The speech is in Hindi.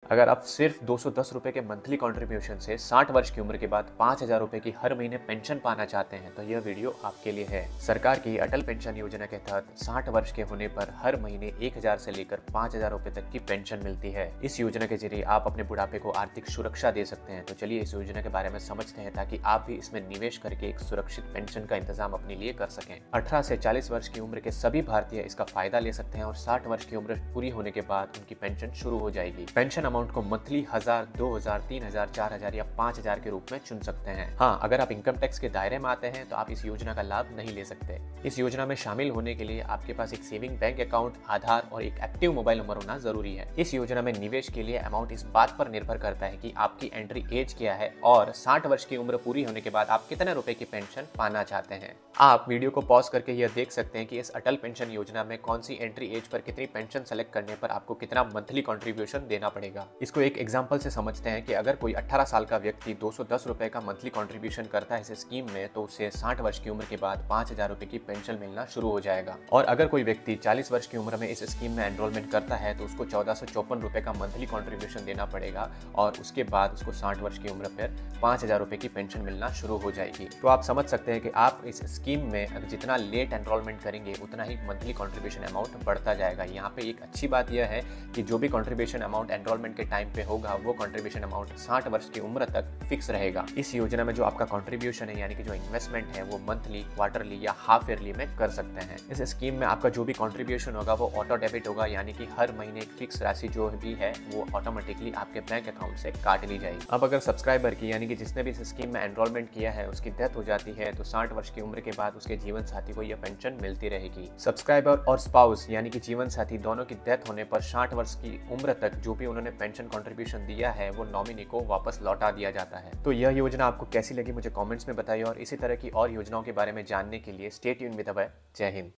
अगर आप सिर्फ 210 रुपए के मंथली कंट्रीब्यूशन से 60 वर्ष की उम्र के बाद 5,000 रुपए की हर महीने पेंशन पाना चाहते हैं तो यह वीडियो आपके लिए है। सरकार की अटल पेंशन योजना के तहत 60 वर्ष के होने पर हर महीने 1,000 से लेकर 5,000 रुपए तक की पेंशन मिलती है। इस योजना के जरिए आप अपने बुढ़ापे को आर्थिक सुरक्षा दे सकते हैं। तो चलिए इस योजना के बारे में समझते हैं ताकि आप भी इसमें निवेश करके एक सुरक्षित पेंशन का इंतजाम अपने लिए कर सकें। 18 से 40 वर्ष की उम्र के सभी भारतीय इसका फायदा ले सकते हैं और 60 वर्ष की उम्र पूरी होने के बाद उनकी पेंशन शुरू हो जाएगी। पेंशन अमाउंट को मंथली 1,000, 2,000, 3,000, 4,000 या 5,000 के रूप में चुन सकते हैं। हाँ, अगर आप इनकम टैक्स के दायरे में आते हैं तो आप इस योजना का लाभ नहीं ले सकते। इस योजना में शामिल होने के लिए आपके पास एक सेविंग बैंक अकाउंट, आधार और एक एक्टिव मोबाइल नंबर होना जरूरी है। इस योजना में निवेश के लिए अमाउंट इस बात पर निर्भर करता है कि आपकी एंट्री एज क्या है और 60 वर्ष की उम्र पूरी होने के बाद आप कितने रुपए की पेंशन पाना चाहते हैं। आप वीडियो को पॉज करके यह देख सकते हैं कि इस अटल पेंशन योजना में कौन सी एंट्री एज पर कितनी पेंशन सेलेक्ट करने पर आपको कितना मंथली कंट्रीब्यूशन देना पड़ेगा। इसको एक एग्जांपल से समझते हैं कि अगर कोई 18 साल का व्यक्ति 210 रुपए का मंथली कंट्रीब्यूशन करता है इस स्कीम में तो उसे 60 वर्ष की उम्र के बाद 5,000 रुपए की पेंशन मिलना शुरू हो जाएगा। और अगर कोई व्यक्ति 40 वर्ष की उम्र में इस स्कीम में एनरोलमेंट करता है तो उसको 1,454 रुपए का मंथली कंट्रीब्यूशन देना पड़ेगा और उसके बाद उसको 60 वर्ष की उम्र पर 5,000 रुपए की पेंशन मिलना शुरू हो जाएगी। तो आप समझ सकते हैं कि आप इस स्कीम में जितना लेट एनरोलमेंट करेंगे उतना ही मंथली कंट्रीब्यूशन अमाउंट बढ़ता जाएगा। यहाँ पे एक अच्छी बात यह है कि जो भी कंट्रीब्यूशन अमाउंट एनरोलमेंट के टाइम पे होगा वो कंट्रीब्यूशन अमाउंट 60 वर्ष की उम्र तक फिक्स रहेगा। इस योजना में जो आपका कंट्रीब्यूशन है यानी कि जो इन्वेस्टमेंट है वो मंथली, क्वार्टरली या हाफ ईयरली में कर सकते हैं। इस स्कीम में आपका जो भी कंट्रीब्यूशन होगा वो ऑटो डेबिट होगा यानी कि हर महीने एक फिक्स राशि जो भी है वो ऑटोमेटिकली आपके बैंक अकाउंट से काट ली जाएगी। अब अगर सब्सक्राइबर की यानी कि जिसने भी इस स्कीम में एनरोलमेंट किया है उसकी डेथ हो जाती है तो 60 वर्ष की उम्र के बाद उसके जीवन साथी को यह पेंशन मिलती रहेगी। सब्सक्राइबर और स्पाउस यानी कि जीवन साथी दोनों की डेथ होने पर 60 वर्ष की उम्र तक जो भी उन्होंने पेंशन कंट्रीब्यूशन दिया है वो नॉमिनी को वापस लौटा दिया जाता है। तो यह योजना आपको कैसी लगी मुझे कमेंट्स में बताइए और इसी तरह की और योजनाओं के बारे में जानने के लिए स्टे ट्यून्ड विद अभय। जय हिंद।